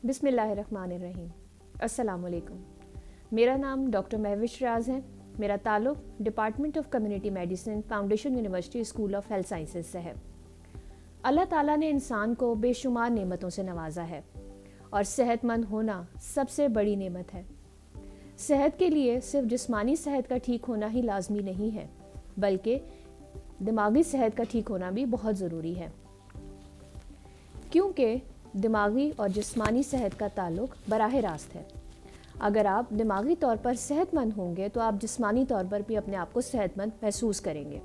بسم اللہ الرحمن الرحیم. السلام علیکم. میرا نام ڈاکٹر مہوش ریاض ہے. میرا تعلق department of community medicine foundation university school of health sciences سے ہے. اللہ تعالیٰ نے انسان کو بے شمار نعمتوں سے نوازا ہے اور صحت مند ہونا سب سے بڑی نعمت ہے. صحت کے لیے صرف جسمانی صحت کا ٹھیک ہونا ہی لازمی نہیں ہے بلکہ دماغی صحت کا ٹھیک ہونا بھی بہت ضروری ہے، کیونکہ دماغی اور جسمانی صحت کا تعلق براہ راست ہے. اگر آپ دماغی طور پر صحت مند ہوں گے تو آپ جسمانی طور پر بھی اپنے آپ کو صحت مند محسوس کریں گے.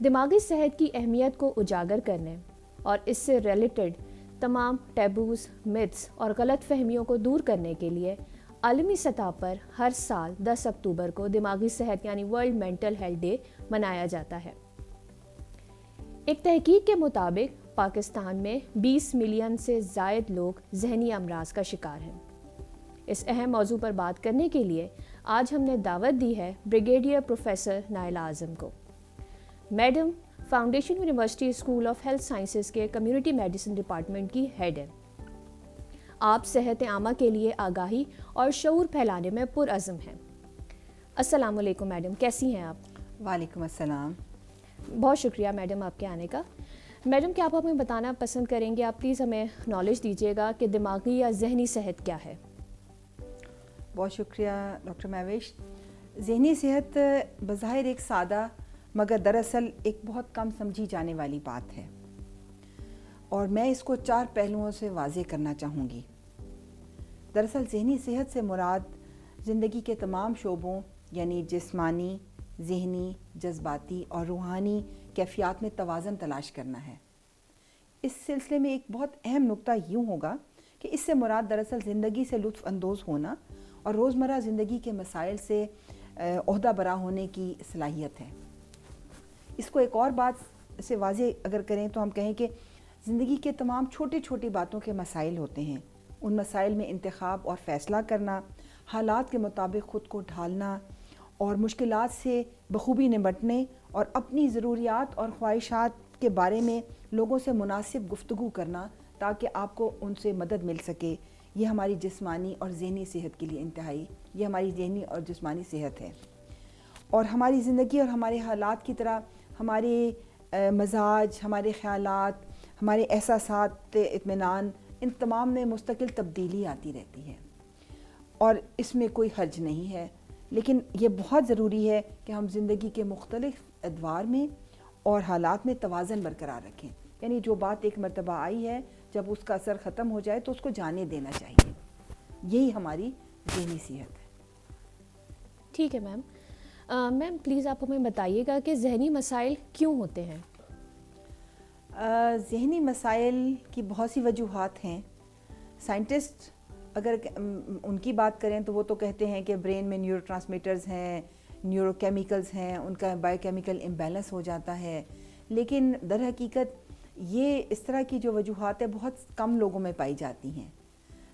دماغی صحت کی اہمیت کو اجاگر کرنے اور اس سے ریلیٹڈ تمام ٹیبوز، متس اور غلط فہمیوں کو دور کرنے کے لیے عالمی سطح پر ہر سال 10 اکتوبر کو دماغی صحت یعنی ورلڈ مینٹل ہیلتھ ڈے منایا جاتا ہے. ایک تحقیق کے مطابق پاکستان میں 20 ملین سے زائد لوگ ذہنی امراض کا شکار ہیں. اس اہم موضوع پر بات کرنے کے لیے آج ہم نے دعوت دی ہے بریگیڈیئر پروفیسر نائلہ اعظم کو. Madam foundation university school of health sciences کے کمیونٹی میڈیسن ڈپارٹمنٹ کی ہیڈ ہیں. آپ صحت عامہ کے لیے آگاہی اور شعور پھیلانے میں پرعزم ہیں. السلام علیکم میڈم، کیسی ہیں آپ؟ وعلیکم السلام. بہت شکریہ میڈم آپ کے آنے کا. میڈم کیا آپ ہمیں بتانا پسند کریں گے، آپ پلیز ہمیں نالج دیجیے گا کہ دماغی یا ذہنی صحت کیا ہے؟ بہت شکریہ ڈاکٹر مہوش. ذہنی صحت بظاہر ایک سادہ مگر دراصل ایک بہت کم سمجھی جانے والی بات ہے، اور میں اس کو 4 پہلوؤں سے واضح کرنا چاہوں گی. دراصل ذہنی صحت سے مراد زندگی کے تمام شعبوں یعنی جسمانی، ذہنی، جذباتی اور روحانی کیفیات میں توازن تلاش کرنا ہے. اس سلسلے میں ایک بہت اہم نقطہ یوں ہوگا کہ اس سے مراد دراصل زندگی سے لطف اندوز ہونا اور روزمرہ زندگی کے مسائل سے عہدہ برا ہونے کی صلاحیت ہے. اس کو ایک اور بات سے واضح اگر کریں تو ہم کہیں کہ زندگی کے تمام چھوٹی چھوٹی باتوں کے مسائل ہوتے ہیں. ان مسائل میں انتخاب اور فیصلہ کرنا، حالات کے مطابق خود کو ڈھالنا اور مشکلات سے بخوبی نمٹنے اور اپنی ضروریات اور خواہشات کے بارے میں لوگوں سے مناسب گفتگو کرنا تاکہ آپ کو ان سے مدد مل سکے، یہ ہماری جسمانی اور ذہنی صحت کے لیے یہ ہماری ذہنی اور جسمانی صحت ہے. اور ہماری زندگی اور ہمارے حالات کی طرح ہمارے مزاج، ہمارے خیالات، ہمارے احساسات، اطمینان، ان تمام میں مستقل تبدیلی آتی رہتی ہے اور اس میں کوئی حرج نہیں ہے. لیکن یہ بہت ضروری ہے کہ ہم زندگی کے مختلف ادوار میں اور حالات میں توازن برقرار رکھیں. یعنی جو بات ایک مرتبہ آئی ہے، جب اس کا اثر ختم ہو جائے تو اس کو جانے دینا چاہیے. یہی ہماری ذہنی صحت ہے. ٹھیک ہے میم. میم پلیز آپ ہمیں بتائیے گا کہ ذہنی مسائل کیوں ہوتے ہیں؟ ذہنی مسائل کی بہت سی وجوہات ہیں. سائنٹسٹ اگر ان کی بات کریں تو وہ تو کہتے ہیں کہ برین میں نیورو ٹرانسمیٹرز ہیں، نیورو کیمیکلز ہیں، ان کا بائیو کیمیکل امبیلنس ہو جاتا ہے. لیکن در حقیقت یہ اس طرح کی جو وجوہات ہیں بہت کم لوگوں میں پائی جاتی ہیں.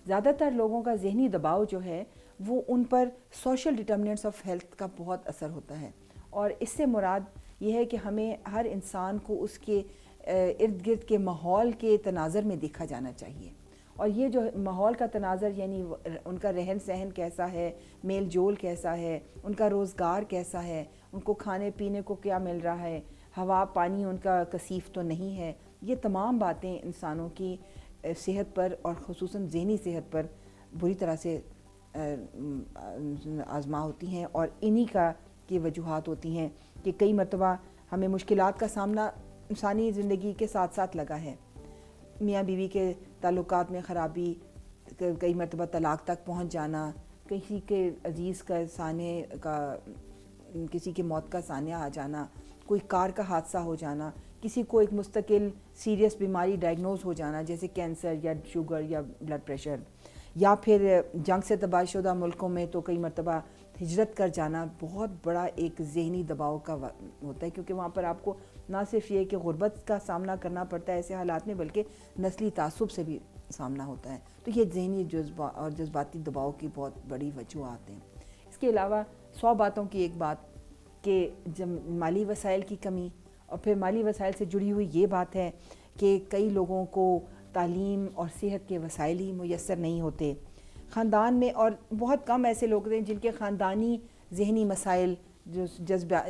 زیادہ تر لوگوں کا ذہنی دباؤ جو ہے وہ ان پر سوشل ڈٹرمنٹس آف ہیلتھ کا بہت اثر ہوتا ہے. اور اس سے مراد یہ ہے کہ ہمیں ہر انسان کو اس کے ارد گرد کے ماحول کے تناظر میں دیکھا جانا چاہیے. اور یہ جو ماحول کا تناظر یعنی ان کا رہن سہن کیسا ہے، میل جول کیسا ہے، ان کا روزگار کیسا ہے، ان کو کھانے پینے کو کیا مل رہا ہے، ہوا پانی ان کا کثیف تو نہیں ہے، یہ تمام باتیں انسانوں کی صحت پر اور خصوصاً ذہنی صحت پر بری طرح سے آزما ہوتی ہیں. اور انہی کی وجوہات ہوتی ہیں کہ کئی مرتبہ ہمیں مشکلات کا سامنا انسانی زندگی کے ساتھ ساتھ لگا ہے. میاں بیوی کے تعلقات میں خرابی، کئی مرتبہ طلاق تک پہنچ جانا، کسی کے عزیز کا کسی کی موت کا سانحہ آ جانا، کوئی کار کا حادثہ ہو جانا، کسی کو ایک مستقل سیریس بیماری ڈائگنوز ہو جانا جیسے کینسر یا شوگر یا بلڈ پریشر، یا پھر جنگ سے تباہ شدہ ملکوں میں تو کئی مرتبہ ہجرت کر جانا بہت بڑا ایک ذہنی دباؤ کا ہوتا ہے، کیونکہ وہاں پر آپ کو نہ صرف یہ کہ غربت کا سامنا کرنا پڑتا ہے ایسے حالات میں، بلکہ نسلی تعصب سے بھی سامنا ہوتا ہے. تو یہ ذہنی اور جذباتی دباؤ کی بہت بڑی وجوہات ہیں. اس کے علاوہ 100 باتوں کی ایک بات کہ مالی وسائل کی کمی، اور پھر مالی وسائل سے جڑی ہوئی یہ بات ہے کہ کئی لوگوں کو تعلیم اور صحت کے وسائل ہی میسر نہیں ہوتے. خاندان میں اور بہت کم ایسے لوگ ہوتے ہیں جن کے خاندانی ذہنی مسائل جو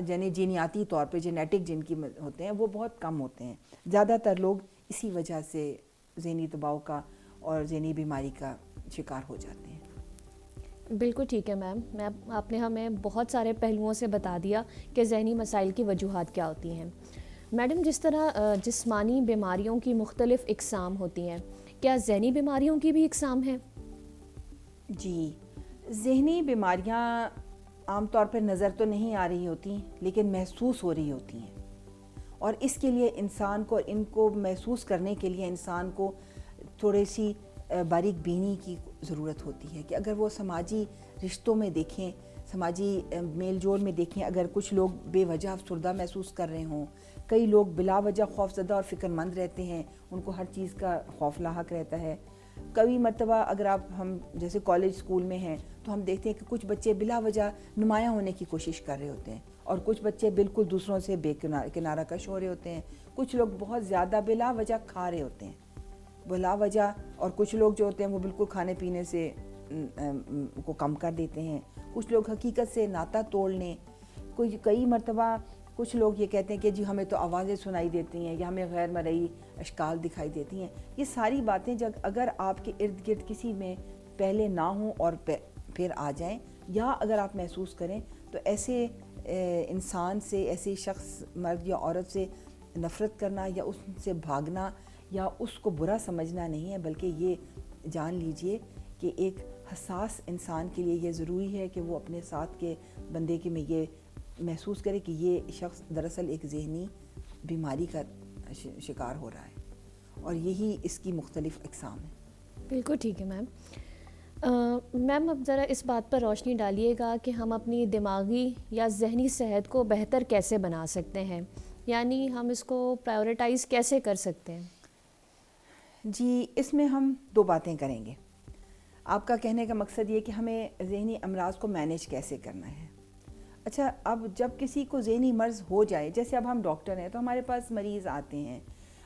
یعنی جینیاتی طور پہ جینیٹک جن کی ہوتے ہیں وہ بہت کم ہوتے ہیں. زیادہ تر لوگ اسی وجہ سے ذہنی دباؤ کا اور ذہنی بیماری کا شکار ہو جاتے ہیں. بالکل ٹھیک ہے میم. آپ نے ہمیں بہت سارے پہلوؤں سے بتا دیا کہ ذہنی مسائل کی وجوہات کیا ہوتی ہیں. میڈم جس طرح جسمانی بیماریوں کی مختلف اقسام ہوتی ہیں, کیا ذہنی بیماریوں کی بھی اقسام ہیں؟ جی, ذہنی بیماریاں عام طور پر نظر تو نہیں آ رہی ہوتی لیکن محسوس ہو رہی ہوتی ہیں, اور اس کے لیے انسان کو ان کو محسوس کرنے کے لیے انسان کو تھوڑی سی باریک بینی کی ضرورت ہوتی ہے کہ اگر وہ سماجی رشتوں میں دیکھیں, سماجی میل جول میں دیکھیں, اگر کچھ لوگ بے وجہ افسردہ محسوس کر رہے ہوں, کئی لوگ بلا وجہ خوف زدہ اور فکر مند رہتے ہیں, ان کو ہر چیز کا خوف لاحق رہتا ہے. کبھی مرتبہ اگر ہم جیسے کالج اسکول میں ہیں تو ہم دیکھتے ہیں کہ کچھ بچے بلا وجہ نمایاں ہونے کی کوشش کر رہے ہوتے ہیں, اور کچھ بچے بالکل دوسروں سے بے کنارہ کش ہو رہے ہوتے ہیں. کچھ لوگ بہت زیادہ بلا وجہ کھا رہے ہوتے ہیں بلا وجہ, اور کچھ لوگ جو ہوتے ہیں وہ بالکل کھانے پینے سے کو کم کر دیتے ہیں. کچھ لوگ حقیقت سے ناطہ توڑ لیں. کئی مرتبہ کچھ لوگ یہ کہتے ہیں کہ جی ہمیں تو آوازیں سنائی دیتی ہیں یا ہمیں غیر مرئی اشکال دکھائی دیتی ہیں. یہ ساری باتیں جب اگر آپ کے ارد گرد کسی میں پہلے نہ ہوں اور پھر آ جائیں, یا اگر آپ محسوس کریں, تو ایسے انسان سے, ایسے شخص مرد یا عورت سے نفرت کرنا یا اس سے بھاگنا یا اس کو برا سمجھنا نہیں ہے, بلکہ یہ جان لیجئے کہ ایک حساس انسان کے لیے یہ ضروری ہے کہ وہ اپنے ساتھ کے بندے کے میں یہ محسوس کرے کہ یہ شخص دراصل ایک ذہنی بیماری کا شکار ہو رہا ہے, اور یہی اس کی مختلف اقسام ہیں. بالکل ٹھیک ہے میم. میم اب ذرا اس بات پر روشنی ڈالیے گا کہ ہم اپنی دماغی یا ذہنی صحت کو بہتر کیسے بنا سکتے ہیں, یعنی ہم اس کو پرائیورٹائز کیسے کر سکتے ہیں؟ جی, اس میں ہم دو باتیں کریں گے. آپ کا کہنے کا مقصد یہ کہ ہمیں ذہنی امراض کو مینیج کیسے کرنا ہے. اچھا, اب جب کسی کو ذہنی مرض ہو جائے, جیسے اب ہم ڈاکٹر ہیں تو ہمارے پاس مریض آتے ہیں,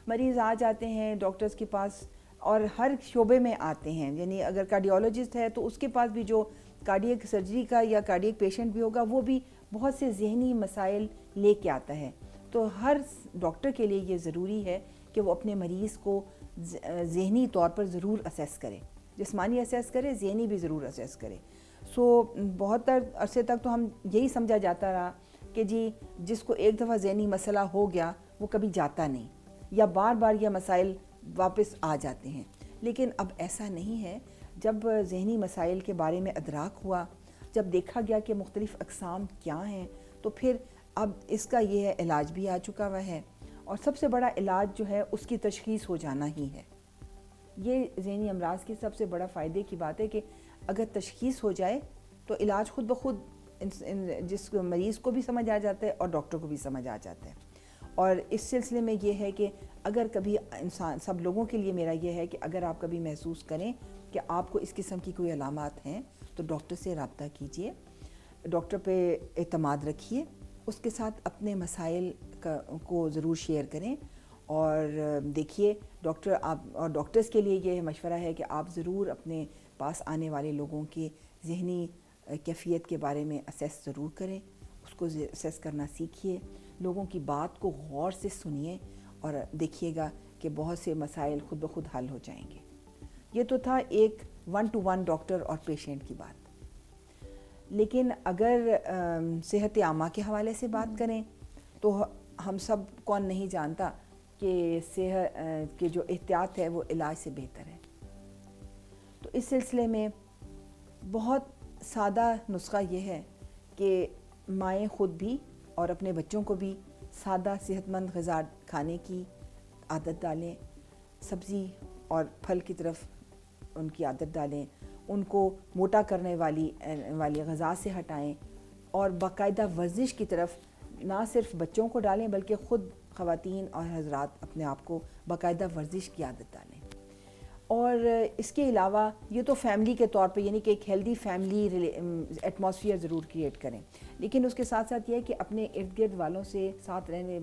مریض آ جاتے ہیں ڈاکٹرز کے پاس, اور ہر شعبے میں آتے ہیں. یعنی اگر کارڈیولوجسٹ ہے تو اس کے پاس بھی جو کارڈیک سرجری کا یا کارڈیک پیشنٹ بھی ہوگا وہ بھی بہت سے ذہنی مسائل لے کے آتا ہے. تو ہر ڈاکٹر کے لیے یہ ضروری ہے کہ وہ اپنے مریض کو ذہنی طور پر ضرور اسیس کرے, جسمانی اسیس کرے, ذہنی بھی ضرور اسیس کرے. بہت عرصے تک تو ہم یہی سمجھا جاتا رہا کہ جی جس کو ایک دفعہ ذہنی مسئلہ ہو گیا وہ کبھی جاتا نہیں, یا بار بار یہ مسائل واپس آ جاتے ہیں. لیکن اب ایسا نہیں ہے. جب ذہنی مسائل کے بارے میں ادراک ہوا, جب دیکھا گیا کہ مختلف اقسام کیا ہیں, تو پھر اب اس کا یہ علاج بھی آ چکا ہوا ہے, اور سب سے بڑا علاج جو ہے اس کی تشخیص ہو جانا ہی ہے. یہ ذہنی امراض کی سب سے بڑا فائدے کی بات ہے کہ اگر تشخیص ہو جائے تو علاج خود بخود جس مریض کو بھی سمجھ آ جاتا ہے اور ڈاکٹر کو بھی سمجھ آ جاتا ہے. اور اس سلسلے میں یہ ہے کہ اگر کبھی انسان, سب لوگوں کے لیے میرا یہ ہے کہ اگر آپ کبھی محسوس کریں کہ آپ کو اس قسم کی کوئی علامات ہیں تو ڈاکٹر سے رابطہ کیجئے, ڈاکٹر پہ اعتماد رکھیے, اس کے ساتھ اپنے مسائل کو ضرور شیئر کریں, اور دیکھیے ڈاکٹر آپ, اور ڈاکٹرز کے لیے یہ مشورہ ہے کہ آپ ضرور اپنے پاس آنے والے لوگوں کی ذہنی کیفیت کے بارے میں اسیس ضرور کریں, اس کو اسیس کرنا سیکھیے, لوگوں کی بات کو غور سے سنیے, اور دیکھیے گا کہ بہت سے مسائل خود بخود حل ہو جائیں گے. یہ تو تھا ایک 1 to 1 ڈاکٹر اور پیشنٹ کی بات. لیکن اگر صحت عامہ کے حوالے سے بات کریں تو ہم سب کون نہیں جانتا کہ صحت کے جو احتیاط ہے وہ علاج سے بہتر ہے. تو اس سلسلے میں بہت سادہ نسخہ یہ ہے کہ مائیں خود بھی اور اپنے بچوں کو بھی سادہ صحت مند غذا کھانے کی عادت ڈالیں, سبزی اور پھل کی طرف ان کی عادت ڈالیں, ان کو موٹا کرنے والی غذا سے ہٹائیں, اور باقاعدہ ورزش کی طرف نہ صرف بچوں کو ڈالیں بلکہ خود خواتین اور حضرات اپنے آپ کو باقاعدہ ورزش کی عادت ڈالیں. اور اس کے علاوہ یہ تو فیملی کے طور پہ, یعنی کہ ایک ہیلدی فیملی ایٹماسفیئر ضرور کریٹ کریں, لیکن اس کے ساتھ ساتھ یہ ہے کہ اپنے ارد گرد والوں سے, ساتھ رہنے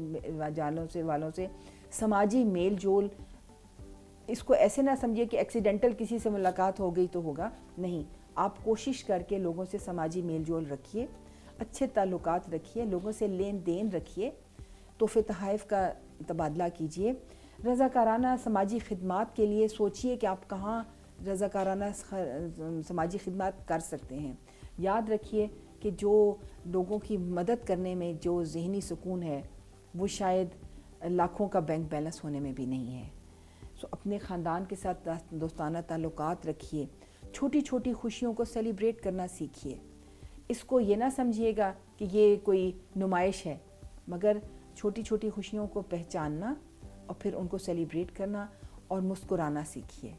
والوں سے سماجی میل جول اس کو ایسے نہ سمجھیے کہ ایکسیڈنٹل کسی سے ملاقات ہو گئی تو ہوگا، نہیں، آپ کوشش کر کے لوگوں سے سماجی میل جول رکھیے، اچھے تعلقات رکھیے، لوگوں سے لین دین رکھیے، تحفے تحائف کا تبادلہ کیجیے، رضاکارانہ سماجی خدمات کے لیے سوچیے کہ آپ کہاں رضاکارانہ سماجی خدمات کر سکتے ہیں۔ یاد رکھیے کہ جو لوگوں کی مدد کرنے میں جو ذہنی سکون ہے وہ شاید لاکھوں کا بینک بیلنس ہونے میں بھی نہیں ہے۔ سو اپنے خاندان کے ساتھ دوستانہ تعلقات رکھیے، چھوٹی چھوٹی خوشیوں کو سیلیبریٹ کرنا سیکھیے۔ اس کو یہ نہ سمجھیے گا کہ یہ کوئی نمائش ہے، مگر چھوٹی چھوٹی خوشیوں کو پہچاننا اور پھر ان کو سیلیبریٹ کرنا اور مسکرانا سیکھیے۔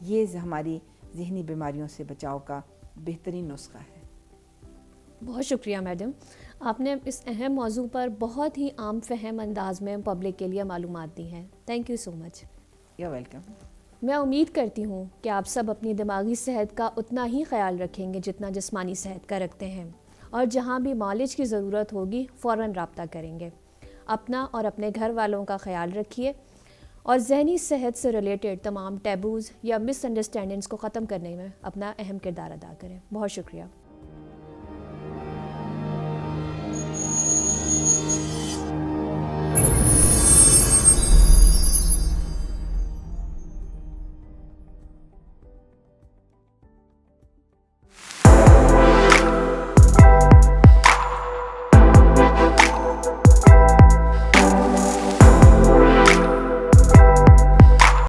یہ ہماری ذہنی بیماریوں سے بچاؤ کا بہترین نسخہ ہے۔ بہت شکریہ میڈم، آپ نے اس اہم موضوع پر بہت ہی عام فہم انداز میں پبلک کے لیے معلومات دی ہیں۔ Thank you so much. You welcome. میں امید کرتی ہوں کہ آپ سب اپنی دماغی صحت کا اتنا ہی خیال رکھیں گے جتنا جسمانی صحت کا رکھتے ہیں، اور جہاں بھی معالج کی ضرورت ہوگی فوراً رابطہ کریں گے۔ اپنا اور اپنے گھر والوں کا خیال رکھیے، اور ذہنی صحت سے ریلیٹڈ تمام ٹیبوز یا مس انڈرسٹینڈنگس کو ختم کرنے میں اپنا اہم کردار ادا کریں۔ بہت شکریہ۔